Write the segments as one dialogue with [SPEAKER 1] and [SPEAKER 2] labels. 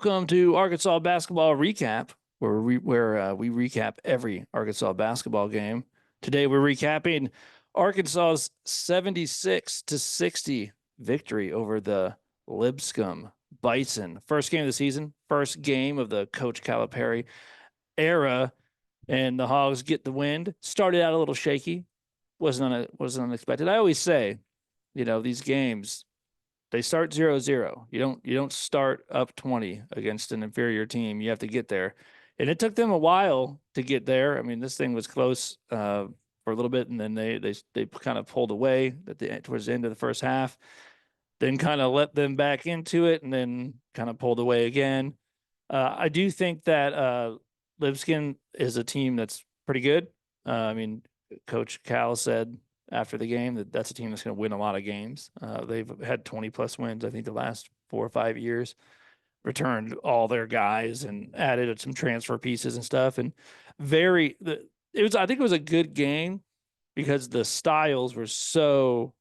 [SPEAKER 1] Welcome to Arkansas basketball recap, where we recap every Arkansas basketball game. Today we're recapping Arkansas's 76-60 victory over the Lipscomb Bison. First game of the season, first game of the Coach Calipari era, and the Hogs get the win. Started out a little shaky, wasn't unexpected. I always say, these games they start 0-0. You don't start up 20 against an inferior team. You have to get there. And it took them a while to get there. I mean, this thing was close for a little bit, and then they kind of pulled away towards the end of the first half, then kind of let them back into it, and then kind of pulled away again. I do think that Lipscomb is a team that's pretty good. I mean, Coach Cal said after the game that's a team that's going to win a lot of games. They've had 20+ wins, I think, the last 4 or 5 years, returned all their guys and added some transfer pieces and stuff. And I think it was a good game because the styles were so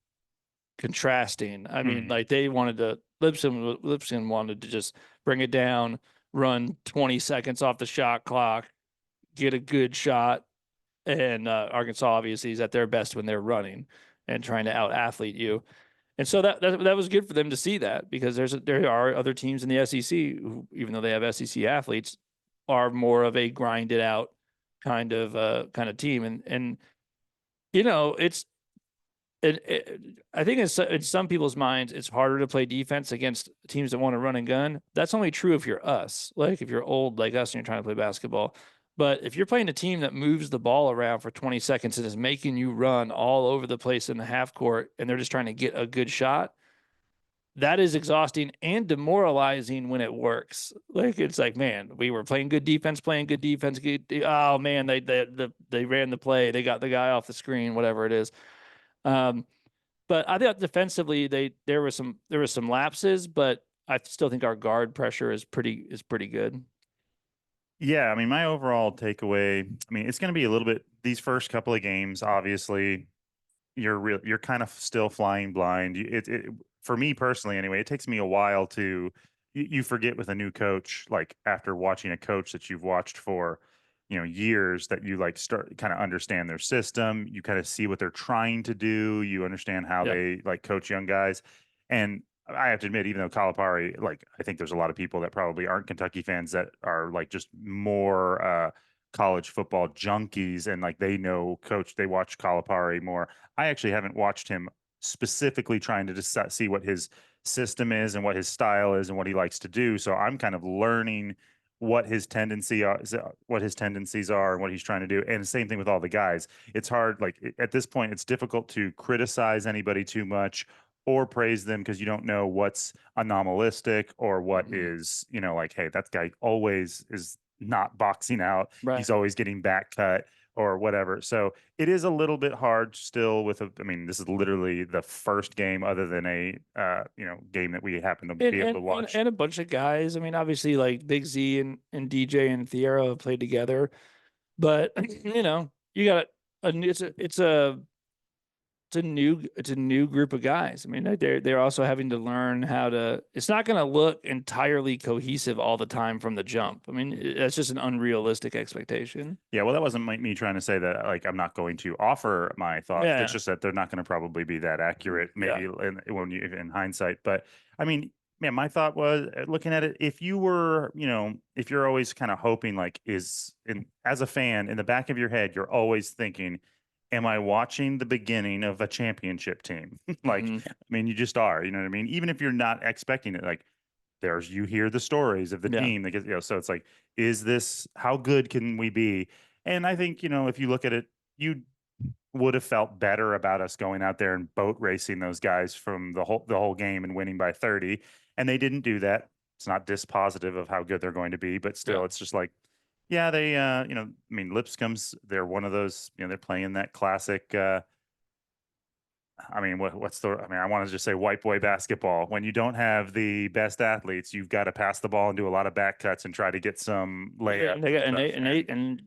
[SPEAKER 1] contrasting. I mean, like Lipscomb wanted to just bring it down, run 20 seconds off the shot clock, get a good shot. And Arkansas obviously is at their best when they're running and trying to out athlete you. And so that was good for them to see that, because there are other teams in the SEC who, even though they have SEC athletes, are more of a grinded out kind of team. And I think in some people's minds, it's harder to play defense against teams that want to run and gun. That's only true if you're us, like if you're old like us and you're trying to play basketball. But if you're playing a team that moves the ball around for 20 seconds and is making you run all over the place in the half court, and they're just trying to get a good shot, that is exhausting and demoralizing when it works. Like, it's like, man, we were playing good defense. Oh man, they ran the play. They got the guy off the screen, whatever it is. But I thought defensively there were some lapses, but I still think our guard pressure is pretty good.
[SPEAKER 2] Yeah, I mean, my overall takeaway, I mean, it's going to be a little bit these first couple of games. Obviously, you're kind of still flying blind. For me personally, anyway, it takes me a while to you forget with a new coach, like after watching a coach that you've watched for, years, that you like start kind of understand their system. You kind of see what they're trying to do. You understand how
[SPEAKER 1] Yeah.
[SPEAKER 2] they like coach young guys, and I have to admit, even though Calipari, like, I think there's a lot of people that probably aren't Kentucky fans that are like just more college football junkies, and like they know coach, they watch Calipari more. I actually haven't watched him specifically trying to just see what his system is and what his style is and what he likes to do. So I'm kind of learning what his tendencies are and what he's trying to do. And the same thing with all the guys. It's hard, like at this point, it's difficult to criticize anybody too much or praise them, because you don't know what's anomalistic or what is, like, hey, that guy always is not boxing out.
[SPEAKER 1] Right.
[SPEAKER 2] He's always getting back cut or whatever. So it is a little bit hard still I mean, this is literally the first game other than a, game that we happen to be able to watch.
[SPEAKER 1] And a bunch of guys. I mean, obviously, like Big Z and DJ and Thiero have played together, but you got it's a new group of guys. I mean, they're also having to learn how to. It's not going to look entirely cohesive all the time from the jump. I mean, that's just an unrealistic expectation.
[SPEAKER 2] Yeah, well, that wasn't me trying to say that like I'm not going to offer my thoughts.
[SPEAKER 1] Yeah.
[SPEAKER 2] It's just that they're not going to probably be that accurate, maybe in hindsight. But I mean, man, my thought was looking at it. If you were, if you're always kind of hoping, like, as a fan in the back of your head, you're always thinking, am I watching the beginning of a championship team? Like, I mean, you just are, you know what I mean? Even if you're not expecting it, like you hear the stories of the team that gets, so it's like, how good can we be? And I think, if you look at it, you would have felt better about us going out there and boat racing those guys from the whole game and winning by 30. And they didn't do that. It's not dispositive of how good they're going to be, but still, it's just like, yeah, they, I mean, Lipscomb's, they're one of those, they're playing that classic, I mean, I want to just say white boy basketball. When you don't have the best athletes, you've got to pass the ball and do a lot of back cuts and try to get some layup.
[SPEAKER 1] And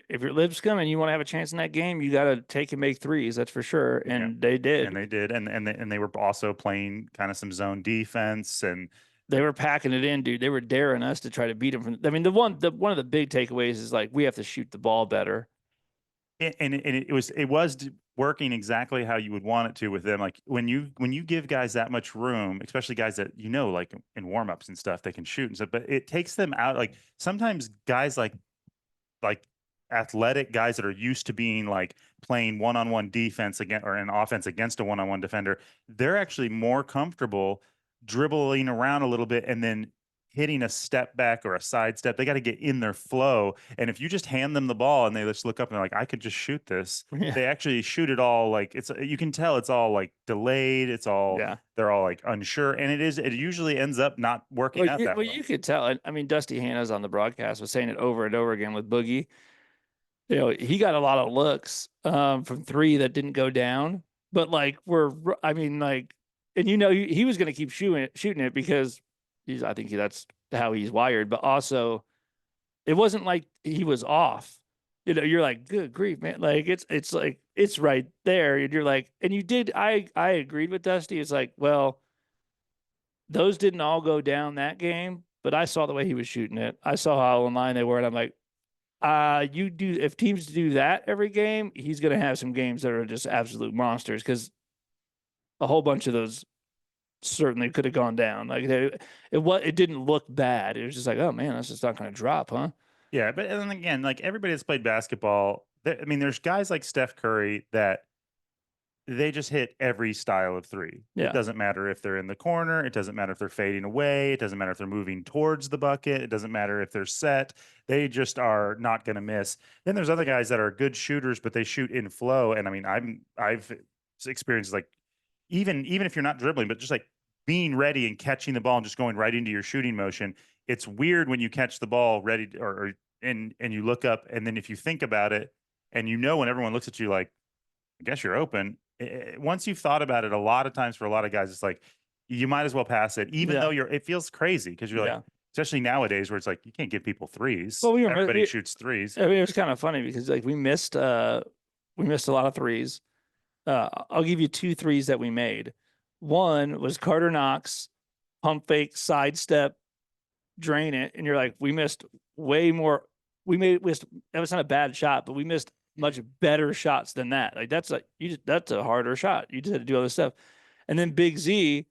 [SPEAKER 1] if you're Lipscomb and you want to have a chance in that game, you got to take and make threes. That's for sure. And they did.
[SPEAKER 2] And they did. And they were also playing kind of some zone defense, and
[SPEAKER 1] They were packing it in, dude. They were daring us to try to beat them from. I mean, one of the big takeaways is like we have to shoot the ball better.
[SPEAKER 2] And it was working exactly how you would want it to with them. Like when you give guys that much room, especially guys that like in warmups and stuff, they can shoot and stuff, but it takes them out. Like sometimes guys like athletic guys that are used to being like playing one-on-one defense against or an offense against a one-on-one defender, they're actually more comfortable dribbling around a little bit and then hitting a step back or a side step. They got to get in their flow. And if you just hand them the ball and they just look up and they're like, I could just shoot this.
[SPEAKER 1] Yeah.
[SPEAKER 2] They actually shoot it all like you can tell it's all like delayed. It's all,
[SPEAKER 1] Yeah.
[SPEAKER 2] they're all like unsure. And it usually ends up not working out that
[SPEAKER 1] Well,
[SPEAKER 2] well.
[SPEAKER 1] you could tell. I mean, Dusty Hannah's on the broadcast was saying it over and over again with Boogie. He got a lot of looks from three that didn't go down, but like I mean, like, and he was going to keep shooting it because I think that's how he's wired. But also, it wasn't like he was off. You're like, good grief, man! Like it's like it's right there, and you're like, and you did. I agreed with Dusty. It's like, well, those didn't all go down that game, but I saw the way he was shooting it. I saw how in line they were, and I'm like, if teams do that every game, he's going to have some games that are just absolute monsters because a whole bunch of those certainly could have gone down. Like it didn't look bad. It was just like, oh man, that's just not going to drop, huh?
[SPEAKER 2] Yeah, but and then again, like everybody that's played basketball, I mean, there's guys like Steph Curry that they just hit every style of three.
[SPEAKER 1] Yeah.
[SPEAKER 2] It doesn't matter if they're in the corner. It doesn't matter if they're fading away. It doesn't matter if they're moving towards the bucket. It doesn't matter if they're set. They just are not going to miss. Then there's other guys that are good shooters, but they shoot in flow. And I mean, I've experienced like even if you're not dribbling, but just like being ready and catching the ball and just going right into your shooting motion. It's weird when you catch the ball ready and you look up and then if you think about it and when everyone looks at you like, I guess you're open. Once you've thought about it, a lot of times for a lot of guys, it's like you might as well pass it, even though it feels crazy because you're like, especially nowadays where it's like you can't give people threes. Well, everybody shoots threes.
[SPEAKER 1] I mean, it was kind of funny because like we missed a lot of threes. I'll give you 2 threes that we made. One was Carter Knox, pump fake, sidestep, drain it, and you're like, we missed way more. That was not a bad shot, but we missed much better shots than that. Like that's a harder shot. You just had to do all this stuff. And then Big Z,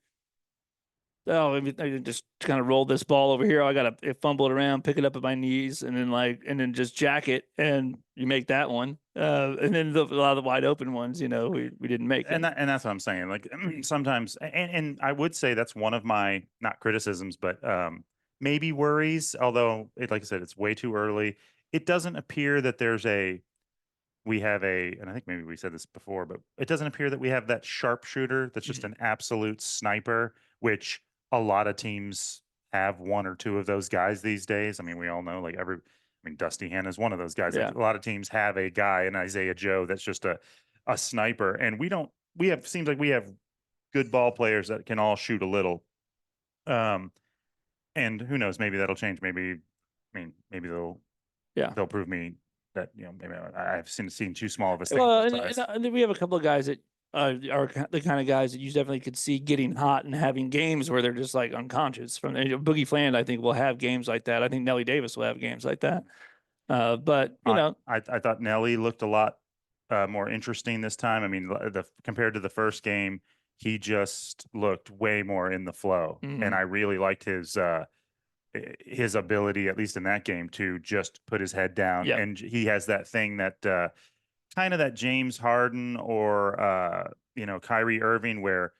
[SPEAKER 1] I just kind of rolled this ball over here. I got to fumble it around, pick it up at my knees, and then just jack it, and you make that one. And then a lot of the wide open ones, we didn't make.
[SPEAKER 2] And that's what I'm saying. Like sometimes, and I would say that's one of my not criticisms, but maybe worries. Although, like I said, it's way too early. It doesn't appear that we have and I think maybe we said this before, but it doesn't appear that we have that sharpshooter that's just an absolute sniper, which a lot of teams have 1 or 2 of those guys these days. I mean, we all know Dusty Hannah is one of those guys.
[SPEAKER 1] Yeah.
[SPEAKER 2] Like, a lot of teams have a guy, an Isaiah Joe, that's just a sniper. And seems like we have good ball players that can all shoot a little. And who knows, maybe that'll change. Maybe they'll prove me that maybe I've seen too small of a sample size.
[SPEAKER 1] And then we have a couple of guys that are the kind of guys that you definitely could see getting hot and having games where they're just like unconscious. From Boogie Fland, I think will have games like that. I think Nelly Davis will have games like that. But
[SPEAKER 2] I thought Nelly looked a lot more interesting this time. I mean, compared to the first game, he just looked way more in the flow, and I really liked his ability, at least in that game, to just put his head down.
[SPEAKER 1] Yep.
[SPEAKER 2] And he has that thing that kind of that James Harden or Kyrie Irving, where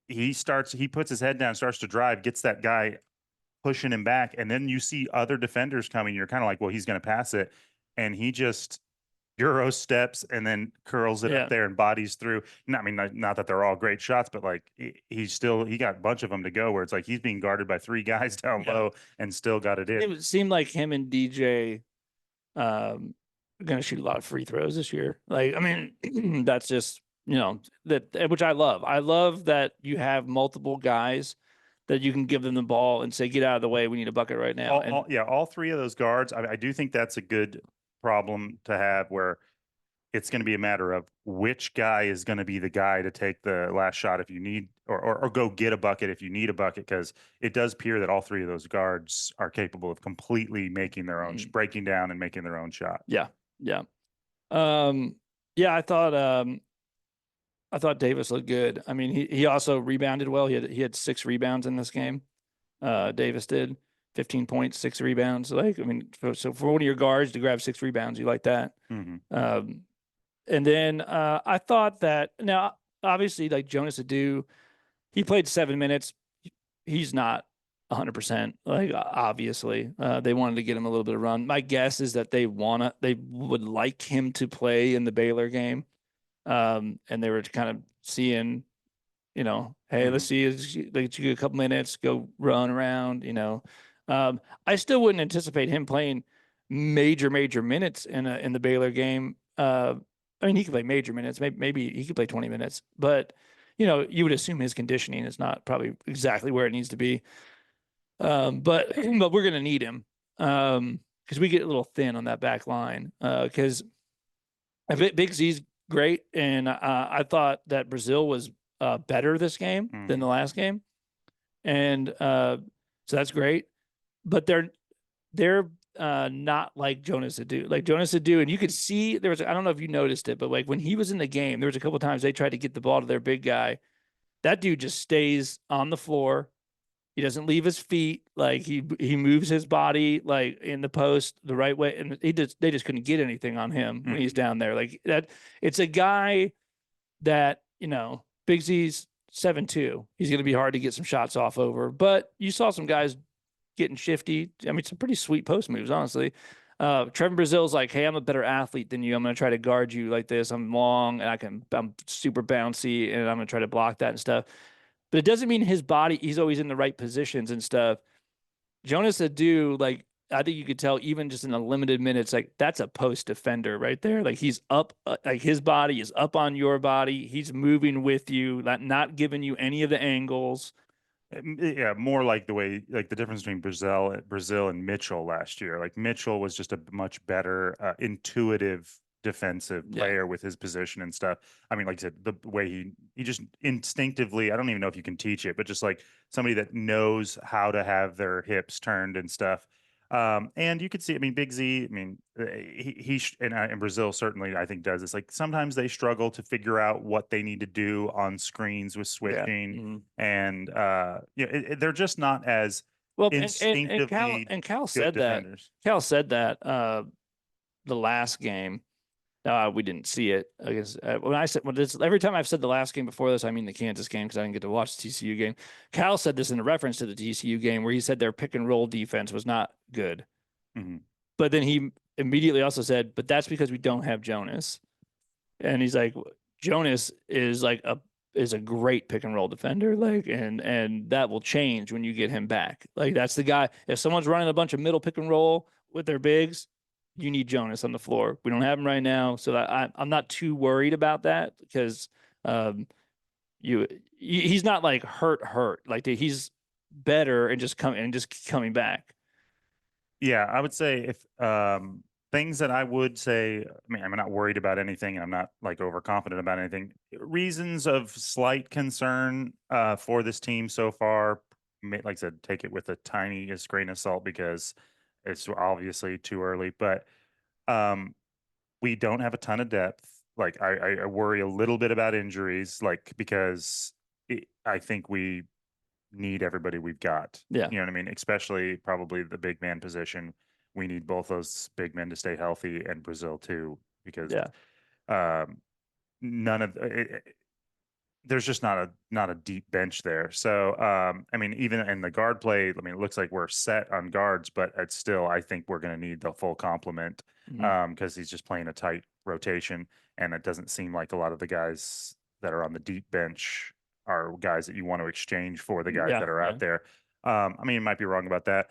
[SPEAKER 2] he puts his head down, starts to drive, gets that guy pushing him back, and then you see other defenders coming. You're kind of like, well, he's going to pass it, and he just Euro steps and then curls it up there and bodies through. Not that they're all great shots, but like he got a bunch of them to go where it's like he's being guarded by 3 guys down low and still got it in.
[SPEAKER 1] It seemed like him and DJ are going to shoot a lot of free throws this year. Like, I mean, that's just, that which I love. I love that you have multiple guys that you can give them the ball and say, get out of the way. We need a bucket right now.
[SPEAKER 2] All 3 of those guards. I do think that's a good problem to have where it's going to be a matter of which guy is going to be the guy to take the last shot if you need, or go get a bucket if you need a bucket, because it does appear that all three of those guards are capable of completely making their own, breaking down and making their own shot.
[SPEAKER 1] Yeah, yeah, yeah. I thought Davis looked good. I mean, he also rebounded well. He had 6 rebounds in this game. Davis did 15 points, 6 rebounds. Like, I mean, so for one of your guards to grab 6 rebounds, you like that. And then I thought that now, obviously, like Jonas Adu, he played 7 minutes. He's not 100%. Like, obviously, they wanted to get him a little bit of run. My guess is that they would like him to play in the Baylor game. And they were kind of seeing, hey, let's see, let's get you a couple minutes, go run around, I still wouldn't anticipate him playing major minutes in the Baylor game. I mean, he could play major minutes. Maybe he could play 20 minutes, but you would assume his conditioning is not probably exactly where it needs to be. But we're gonna need him because we get a little thin on that back line. Because Big Z's great, and I thought that Brazil was better this game than the last game, and so that's great. But they're not like Jonas Adu. Like Jonas Adu, and you could see I don't know if you noticed it, but like when he was in the game, there was a couple times they tried to get the ball to their big guy. That dude just stays on the floor. He doesn't leave his feet. Like he moves his body like in the post the right way, and they just couldn't get anything on him when he's down there. Like that, it's a guy that Big Z's 7'2". He's going to be hard to get some shots off over. But you saw some guys getting shifty. I mean, some pretty sweet post moves, honestly. Trevor Brazil's like, hey, I'm a better athlete than you. I'm going to try to guard you like this. I'm long and I'm super bouncy, and I'm going to try to block that and stuff. But it doesn't mean his body, he's always in the right positions and stuff. Jonas Adu, like, I think you could tell even just in the limited minutes, like that's a post defender right there. Like he's up, like his body is up on your body. He's moving with you, not giving you any of the angles.
[SPEAKER 2] Yeah, more like the way, like the difference between Brazil and Mitchell last year. Like Mitchell was just a much better intuitive defensive player with his position and stuff. I mean, like I said, the way he just instinctively, I don't even know if you can teach it, but just like somebody that knows how to have their hips turned and stuff. And you could see, I mean, Big Z, I mean, and Brazil certainly, I think, does this. Like sometimes they struggle to figure out what they need to do on screens with switching, and they're just not as instinctively
[SPEAKER 1] Cal
[SPEAKER 2] good
[SPEAKER 1] said that.
[SPEAKER 2] defenders.
[SPEAKER 1] Cal said that the last game. We didn't see it. I guess every time I've said the last game before this, I mean the Kansas game because I didn't get to watch the TCU game. Cal said this in a reference to the TCU game where he said their pick and roll defense was not good. But then he immediately also said, but that's because we don't have Jonas. And he's like, Jonas is a great pick and roll defender. Like, and that will change when you get him back. Like that's the guy. If someone's running a bunch of middle pick and roll with their bigs, you need Jonas on the floor. We don't have him right now, so I'm not too worried about that because he's not like hurt. Like he's better and just coming back.
[SPEAKER 2] Yeah, I would say if things that I would say, I mean, I'm not worried about anything, and I'm not like overconfident about anything. Reasons of slight concern for this team so far, like I said, take it with a tiniest grain of salt because it's obviously too early. But we don't have a ton of depth. Like I worry a little bit about injuries, like because I think we need everybody we've got.
[SPEAKER 1] Yeah.
[SPEAKER 2] You know what I mean? Especially probably the big man position. We need both those big men to stay healthy, and Brazil too, because none of there's just not a deep bench there. So I mean, even in the guard play, I mean, it looks like we're set on guards, but it's still, I think we're going to need the full complement because he's just playing a tight rotation, and it doesn't seem like a lot of the guys that are on the deep bench are guys that you want to exchange for the guys that are out there. I mean, you might be wrong about that.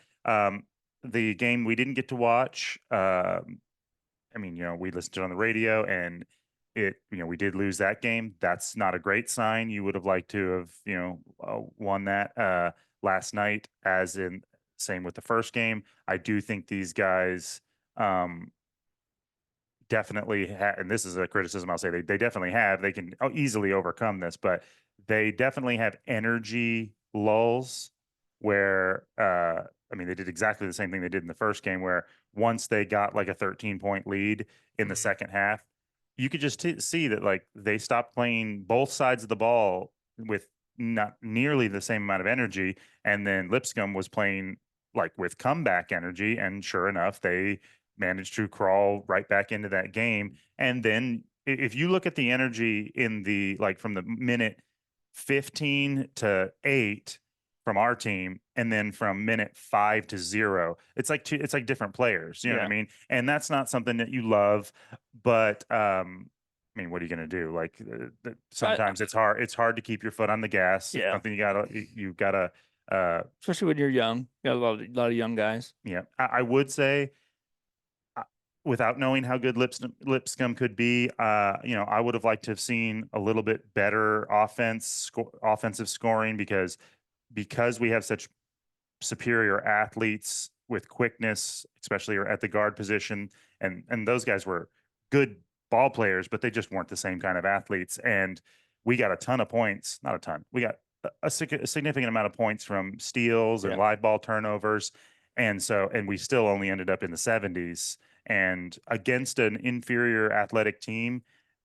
[SPEAKER 2] The game we didn't get to watch, I mean, we listened to it on the radio, and we did lose that game. That's not a great sign. You would have liked to have, won that last night, as in same with the first game. I do think these guys definitely have, and this is a criticism I'll say, they definitely have, they can easily overcome this, but they definitely have energy lulls where, I mean, they did exactly the same thing they did in the first game, where once they got like a 13-point lead in the second half, you could just see that like they stopped playing both sides of the ball with not nearly the same amount of energy. And then Lipscomb was playing like with comeback energy. And sure enough, they managed to crawl right back into that game. And then if you look at the energy in the like from the minute 15 to 8 from our team, and then from minute 5 to 0, it's like different players, you know what I
[SPEAKER 1] Yeah.
[SPEAKER 2] mean? And that's not something that you love, but I mean, what are you going to do? Like sometimes it's hard to keep your foot on the gas. It's
[SPEAKER 1] Yeah.
[SPEAKER 2] something you gotta
[SPEAKER 1] Especially when you're young. You got a lot of young guys.
[SPEAKER 2] yeah. I would say, without knowing how good Lipscomb could be, you know, I would have liked to have seen a little bit better offensive scoring, because we have such superior athletes with quickness, especially at the guard position, and those guys were good ball players, but they just weren't the same kind of athletes. And we got a ton of points, not a ton. We got a significant amount of points from steals and
[SPEAKER 1] Yeah.
[SPEAKER 2] live ball turnovers, and we still only ended up in the 70s. And against an inferior athletic team,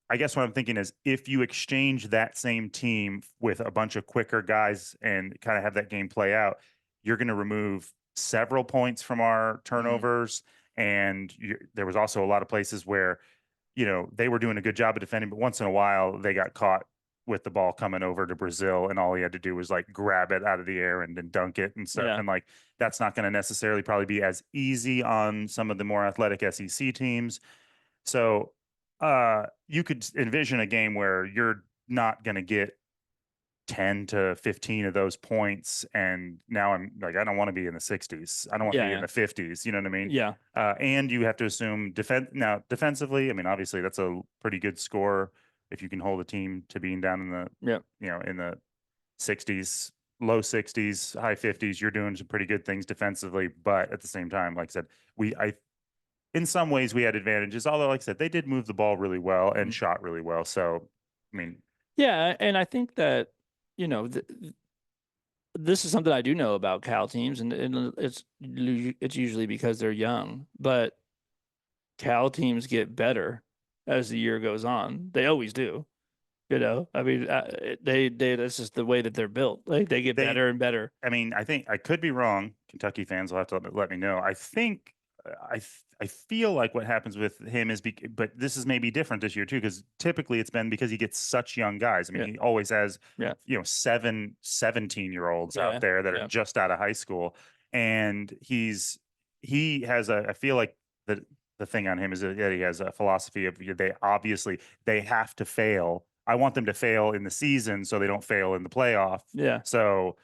[SPEAKER 2] I guess what I'm thinking is, if you exchange that same team with a bunch of quicker guys and kind of have that game play out, you're going to remove several points from our turnovers. And there was also a lot of places where, you know, they were doing a good job of defending, but once in a while they got caught with the ball coming over to Brazil, and all he had to do was like grab it out of the air and then dunk it and stuff.
[SPEAKER 1] Yeah.
[SPEAKER 2] And like, that's not going to necessarily probably be as easy on some of the more athletic SEC teams. So you could envision a game where you're not going to get 10 to 15 of those points. And now I'm like, I don't want to be in the 60s. I don't want to be in
[SPEAKER 1] Yeah.
[SPEAKER 2] the 50s. You know what I mean?
[SPEAKER 1] Yeah.
[SPEAKER 2] And you have to assume defensively, I mean, obviously that's a pretty good score if you can hold a team to being down in the,
[SPEAKER 1] Yeah.
[SPEAKER 2] you know, in the 60s, low 60s, high 50s. You're doing some pretty good things defensively. But at the same time, like I said, in some ways we had advantages, although like I said, they did move the ball really well and shot really well. So, I mean,
[SPEAKER 1] Yeah. And I think that, you know, this is something I do know about Cal teams, and it's usually because they're young, but Cal teams get better as the year goes on. They always do. You know, I mean, that's just the way that they're built. Like they get
[SPEAKER 2] they
[SPEAKER 1] better and better.
[SPEAKER 2] I mean, I think I could be wrong. Kentucky fans will have to let me know. I think I feel like what happens with him is, but this is maybe different this year too, because typically it's been because he gets such young guys. I mean,
[SPEAKER 1] Yeah.
[SPEAKER 2] he always has,
[SPEAKER 1] Yeah.
[SPEAKER 2] you know, 17-year-olds out
[SPEAKER 1] Yeah.
[SPEAKER 2] there that are
[SPEAKER 1] Yeah.
[SPEAKER 2] just out of high school, and he has I feel like the thing on him is that he has a philosophy of, they have to fail. I want them to fail in the season so they don't fail in the playoff.
[SPEAKER 1] Yeah.
[SPEAKER 2] So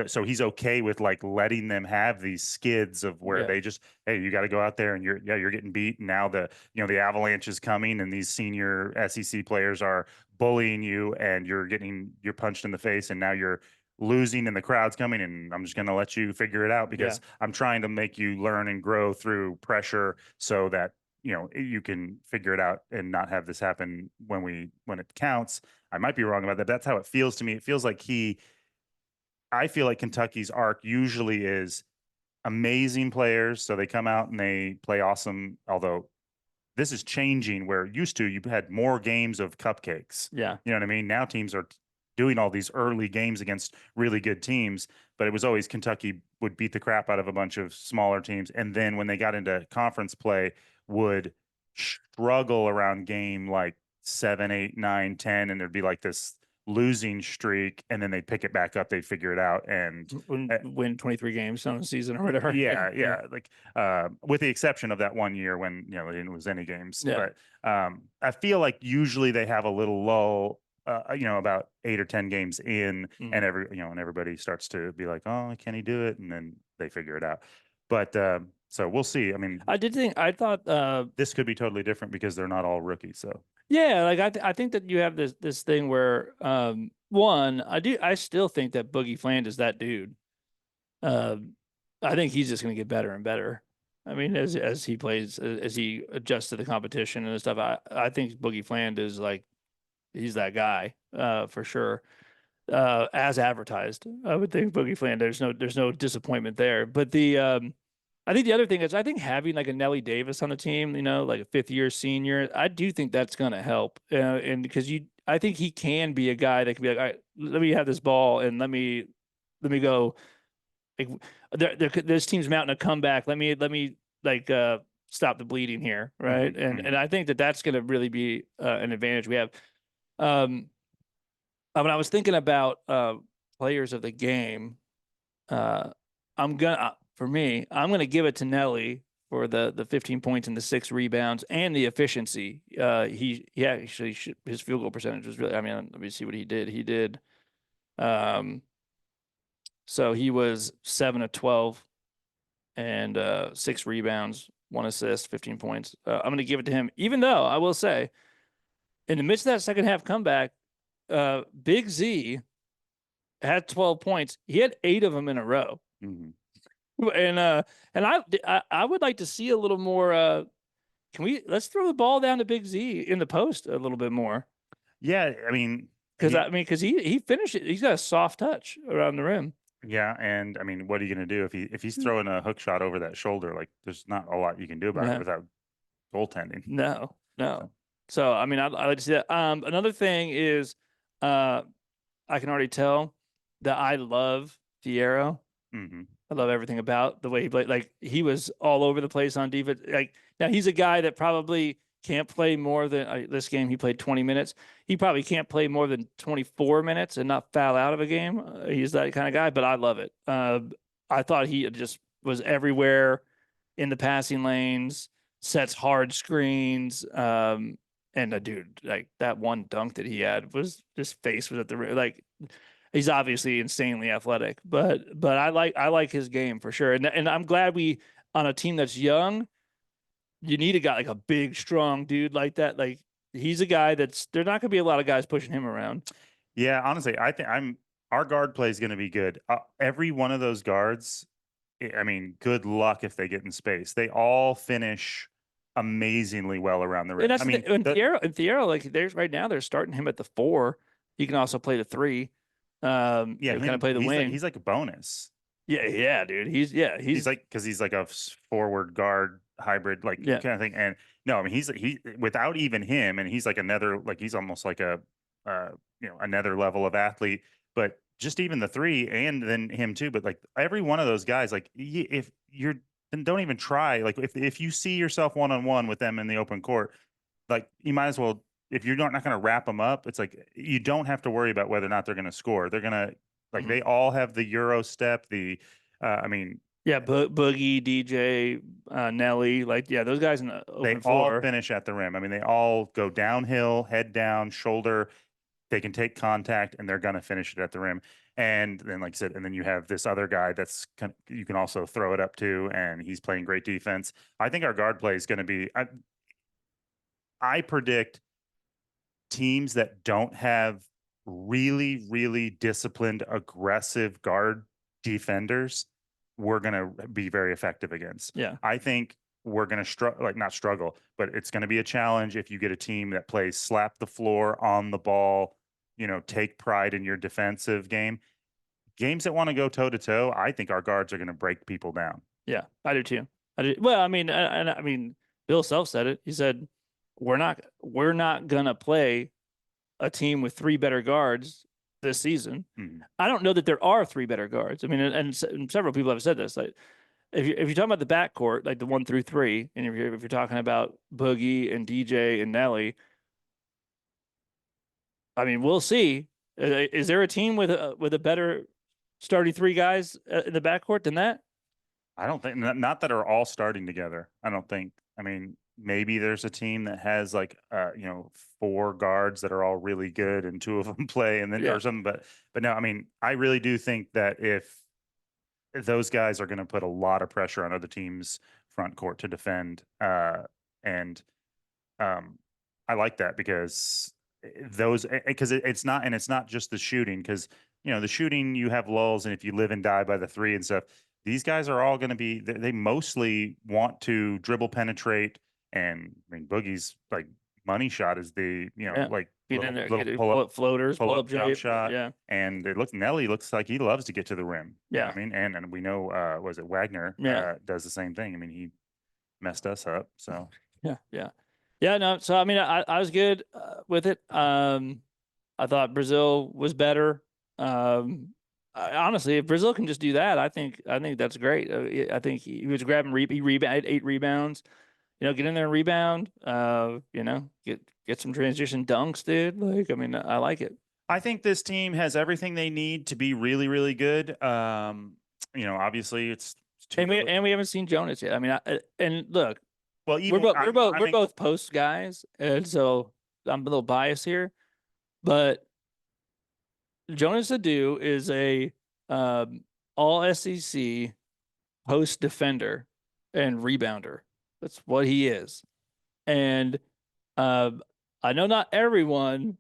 [SPEAKER 2] so he's okay with like letting them have these skids of where
[SPEAKER 1] Yeah.
[SPEAKER 2] they just, hey, you got to go out there and you're getting beat. And now the avalanche is coming, and these senior SEC players are bullying you, and you're punched in the face, and now you're losing and the crowd's coming, and I'm just going to let you figure it out,
[SPEAKER 1] Yeah.
[SPEAKER 2] because I'm trying to make you learn and grow through pressure so that, you know, you can figure it out and not have this happen when it counts. I might be wrong about that. But that's how it feels to me. It feels like I feel like Kentucky's arc usually is amazing players, so they come out and they play awesome. Although this is changing, where used to you had more games of cupcakes.
[SPEAKER 1] Yeah.
[SPEAKER 2] You know what I mean? Now teams are doing all these early games against really good teams, but it was always Kentucky would beat the crap out of a bunch of smaller teams, and then when they got into conference play, would struggle around game like 7, 8, 9, 10, and there'd be like this losing streak, and then they'd pick it back up, they'd figure it out, and
[SPEAKER 1] Win 23 games on a season or whatever.
[SPEAKER 2] yeah, like with the exception of that one year when, you know, they didn't lose any games.
[SPEAKER 1] Yeah.
[SPEAKER 2] But I feel like usually they have a little lull, you know, about 8 or 10 games in, and everybody starts to be like, oh, can he do it? And then they figure it out. But so we'll see. I mean,
[SPEAKER 1] I thought
[SPEAKER 2] this could be totally different because they're not all rookies. So
[SPEAKER 1] yeah, like I think that you have this thing where one, I still think that Boogie Fland is that dude. I think he's just going to get better and better. I mean, as he plays, as he adjusts to the competition and stuff, I think Boogie Fland is like he's that guy for sure. As advertised, I would think Boogie Fland. There's no disappointment there. But I think the other thing is I think having like a Nelly Davis on the team, like a fifth year senior, I do think that's going to help. And because I think he can be a guy that can be like, all right, let me have this ball and let me go. Like, this team's mounting a comeback. Let me like stop the bleeding here, right? And I think that that's going to really be an advantage we have. Um, when I was thinking about players of the game, uh, for me, I'm gonna give it to Nelly for the 15 points and the 6 rebounds and the efficiency. He actually his field goal percentage was really. I mean, let me see what he did. He did. Um, so he was 7 of 12 and 6 rebounds, 1 assist, 15 points. I'm gonna give it to him, even though I will say, in the midst of that second half comeback, Big Z had 12 points. He had 8 of them in a row.
[SPEAKER 2] Mm-hmm.
[SPEAKER 1] And I would like to see a little more let's throw the ball down to Big Z in the post a little bit more.
[SPEAKER 2] Yeah, I mean,
[SPEAKER 1] Because he finished it. He's got a soft touch around the rim.
[SPEAKER 2] yeah, and I mean, what are you going to do if he's throwing a hook shot over that shoulder? Like, there's not a lot you can do about it without goaltending.
[SPEAKER 1] No. So I mean, I like to see that. Another thing is, I can already tell that I love Fierro.
[SPEAKER 2] Mm-hmm.
[SPEAKER 1] I love everything about the way he played. Like he was all over the place on defense. Like now he's a guy that probably can't play more than this game. He played 20 minutes. He probably can't play more than 24 minutes and not foul out of a game. He's that kind of guy, but I love it. I thought he just was everywhere in the passing lanes, sets hard screens. And dude, like that one dunk that he had was his face was at the like he's obviously insanely athletic, but I like his game for sure. And I'm glad we on a team that's young, you need a guy like a big, strong dude like that. Like he's a guy that's there's not gonna be a lot of guys pushing him around.
[SPEAKER 2] Yeah, honestly, I think our guard play is going to be good. Every one of those guards, I mean, good luck if they get in space. They all finish amazingly well around the
[SPEAKER 1] And
[SPEAKER 2] rim.
[SPEAKER 1] that's
[SPEAKER 2] I mean,
[SPEAKER 1] Thiero, like there's right now they're starting him at the 4. He can also play the 3.
[SPEAKER 2] yeah,
[SPEAKER 1] Kind of play the wing.
[SPEAKER 2] he's like a bonus.
[SPEAKER 1] Yeah, dude.
[SPEAKER 2] He's like because he's like a forward guard hybrid, like
[SPEAKER 1] yeah.
[SPEAKER 2] kind of thing. And no, I mean he without even him, and he's like another like he's almost like a another level of athlete. But just even the 3 and then him too. But like every one of those guys, like if you're then don't even try. Like if you see yourself one-on-one with them in the open court, like you might as well if you're not going to wrap them up. It's like you don't have to worry about whether or not they're going to score. They're going to like they all have the Euro step. The I mean,
[SPEAKER 1] yeah, Boogie, DJ, Nelly, like those guys in the
[SPEAKER 2] they
[SPEAKER 1] open
[SPEAKER 2] all
[SPEAKER 1] floor.
[SPEAKER 2] finish at the rim. I mean, they all go downhill, head down, shoulder. They can take contact, and they're going to finish it at the rim. And then, like I said, and then you have this other guy that's you can also throw it up to, and he's playing great defense. I think our guard play is going to be. I predict teams that don't have really, really disciplined, aggressive guard defenders, we're going to be very effective against.
[SPEAKER 1] Yeah.
[SPEAKER 2] I think we're going to not struggle, but it's going to be a challenge if you get a team that plays slap the floor on the ball, take pride in your defensive game. Games that want to go toe to toe, I think our guards are going to break people down.
[SPEAKER 1] Yeah, I do too. I do. Well, I mean, Bill Self said it. He said, we're not gonna play a team with 3 better guards this season.
[SPEAKER 2] Mm-hmm.
[SPEAKER 1] I don't know that there are 3 better guards. I mean, and several people have said this. Like, if you're talking about the backcourt, like the 1 through 3, and if you're talking about Boogie and DJ and Nelly, I mean, we'll see. Is there a team with a better starting 3 guys in the backcourt than that?
[SPEAKER 2] I don't think not that are all starting together. I don't think. I mean, maybe there's a team that has like 4 guards that are all really good and 2 of them play and then or something. But no, I mean, I really do think that if those guys are going to put a lot of pressure on other teams' front court to defend, and I like that because it's not just the shooting because the shooting you have lulls and if you live and die by the 3 and stuff. these guys are all going to be. They mostly want to dribble, penetrate, and I mean Boogie's like money shot is the
[SPEAKER 1] Yeah.
[SPEAKER 2] like
[SPEAKER 1] Get in there,
[SPEAKER 2] little
[SPEAKER 1] get
[SPEAKER 2] pull up
[SPEAKER 1] floaters, pull up
[SPEAKER 2] jump
[SPEAKER 1] jump.
[SPEAKER 2] shot,
[SPEAKER 1] Yeah.
[SPEAKER 2] and it looks Nelly looks like he loves to get to the rim. You know
[SPEAKER 1] Yeah.
[SPEAKER 2] what I mean? And we know was it Wagner
[SPEAKER 1] Yeah.
[SPEAKER 2] does the same thing. I mean he messed us up. So
[SPEAKER 1] Yeah. Yeah. Yeah. No. So, I mean, I was good with it. I thought Brazil was better. Honestly, if Brazil can just do that, I think that's great. I think he was grabbing he rebounded 8 rebounds. You know, get in there and rebound. You know, get some transition dunks, dude. Like, I mean, I like it.
[SPEAKER 2] I think this team has everything they need to be really, really good. You know, obviously it's too early.
[SPEAKER 1] And we haven't seen Jonas yet. I mean, and look,
[SPEAKER 2] Well, even I
[SPEAKER 1] we're
[SPEAKER 2] mean,
[SPEAKER 1] both post guys, and so I'm a little biased here, but Jonas Adu is a all SEC post defender and rebounder. That's what he is. And um, I know not everyone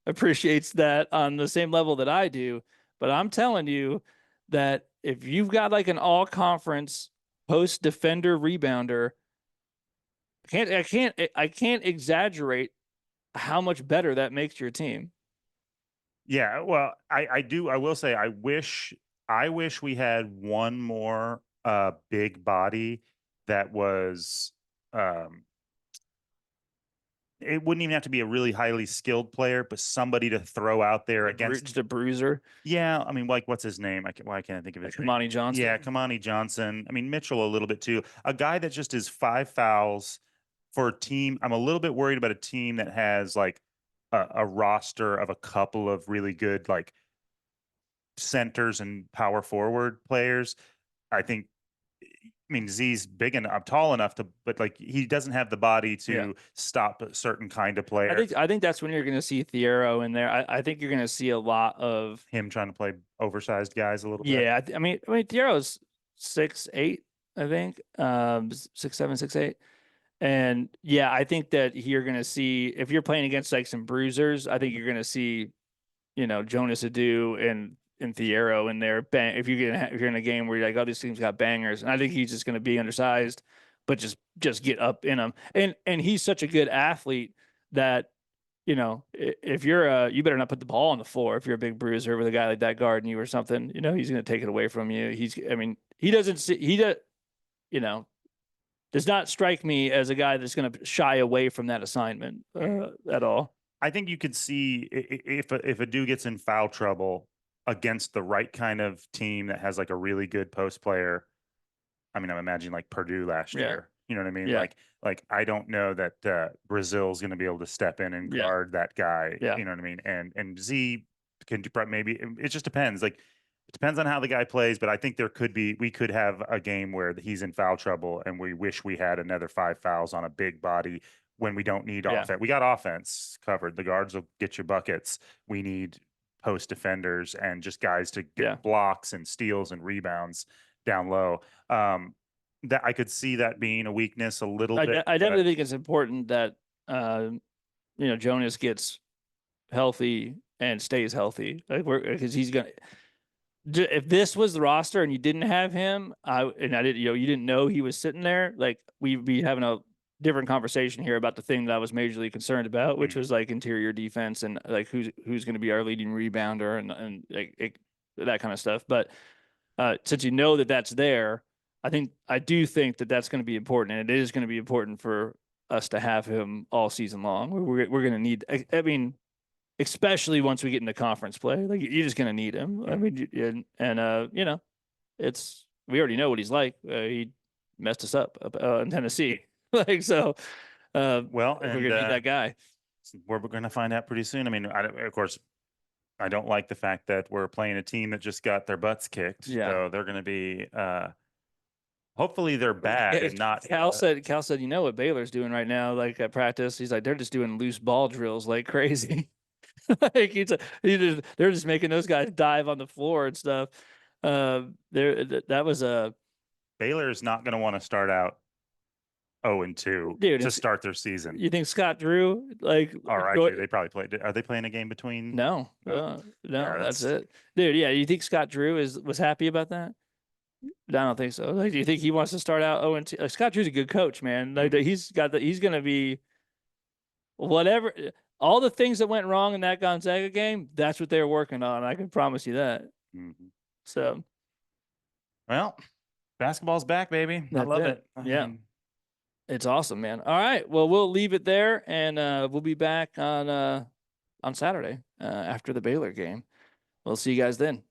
[SPEAKER 1] appreciates that on the same level that I do, but I'm telling you that if you've got like an all conference post defender rebounder, I can't exaggerate how much better that makes your team.
[SPEAKER 2] yeah. Well, I do. I will say I wish we had one more big body that was um it wouldn't even have to be a really highly skilled player, but somebody to throw out there against.
[SPEAKER 1] Just a bruiser,
[SPEAKER 2] Yeah, I mean, like, what's his name? Why can't I think of
[SPEAKER 1] like
[SPEAKER 2] his name?
[SPEAKER 1] Kamani Johnson.
[SPEAKER 2] Yeah, Kamani Johnson. I mean, Mitchell a little bit too. A guy that just is 5 fouls for a team. I'm a little bit worried about a team that has like a roster of a couple of really good like centers and power forward players. I think I mean, Z's big and tall enough to, but like he doesn't have the body
[SPEAKER 1] Yeah.
[SPEAKER 2] to stop a certain kind of player.
[SPEAKER 1] I think that's when you're going to see Thiero in there. I think you're going to see a lot of
[SPEAKER 2] Him trying to play oversized guys a little bit.
[SPEAKER 1] yeah. I mean Thiero's 6'8", I think, 6'7", 6'8", and yeah, I think that you're going to see if you're playing against like some bruisers. I think you're going to see Jonas Adu and Thiero in there. If you're in a game where you're like, oh, this team's got bangers, and I think he's just going to be undersized, but just get up in him. And he's such a good athlete that if you're you better not put the ball on the floor if you're a big bruiser with a guy like that guarding you or something. He's going to take it away from you. I mean, he doesn't see he does you know does not strike me as a guy that's going to shy away from that assignment at all.
[SPEAKER 2] I think you could see if a dude gets in foul trouble against the right kind of team that has like a really good post player. I mean, I'm imagining like Purdue last year. You know what I mean?
[SPEAKER 1] Yeah.
[SPEAKER 2] Like I don't know that Brazil's going to be able to step in and guard that guy.
[SPEAKER 1] Yeah.
[SPEAKER 2] You know what I mean? And Z can do maybe it just depends. Like it depends on how the guy plays, but I think we could have a game where he's in foul trouble and we wish we had another 5 fouls on a big body when we don't need offense. We got offense covered. The guards will get you buckets. We need post defenders and just guys to get blocks and steals and rebounds down low. That I could see that being a weakness a little bit.
[SPEAKER 1] I definitely think it's important that Jonas gets healthy and stays healthy. Like because he's gonna. If this was the roster and you didn't have him, I didn't, you didn't know he was sitting there, like we'd be having a different conversation here about the thing that I was majorly concerned about, which was like interior defense and like who's going to be our leading rebounder and like that kind of stuff. But since you know that that's there, I do think that that's going to be important, and it is going to be important for us to have him all season long. We're going to need. I mean, especially once we get into conference play, like you're just going to need him. I mean, and it's we already know what he's like. He messed us up in Tennessee, like so.
[SPEAKER 2] Well,
[SPEAKER 1] we're going to need that guy.
[SPEAKER 2] We're going to find out pretty soon. I mean, of course, I don't like the fact that we're playing a team that just got their butts kicked.
[SPEAKER 1] Yeah.
[SPEAKER 2] So they're going to be. Hopefully they're bad and not.
[SPEAKER 1] Cal said, you know what Baylor's doing right now, like at practice. He's like, they're just doing loose ball drills like crazy. Like they're just making those guys dive on the floor and stuff. That was a
[SPEAKER 2] Baylor is not going to want to start out 0-2 to start their season.
[SPEAKER 1] You think Scott Drew
[SPEAKER 2] or actually they probably played? Are they playing a game between?
[SPEAKER 1] No, no, that's it, dude. Yeah, you think Scott Drew was happy about that? I don't think so. Like, do you think he wants to start out 0-2? Like, Scott Drew's a good coach, man. Like,
[SPEAKER 2] Mhm.
[SPEAKER 1] he's going to be whatever. All the things that went wrong in that Gonzaga game, that's what they're working on. I can promise you that.
[SPEAKER 2] Mhm.
[SPEAKER 1] So
[SPEAKER 2] Well, basketball's back, baby. I
[SPEAKER 1] that's
[SPEAKER 2] love
[SPEAKER 1] it.
[SPEAKER 2] it. I
[SPEAKER 1] Yeah.
[SPEAKER 2] mean,
[SPEAKER 1] It's awesome, man. All right. Well, we'll leave it there, and we'll be back on Saturday after the Baylor game. We'll see you guys then.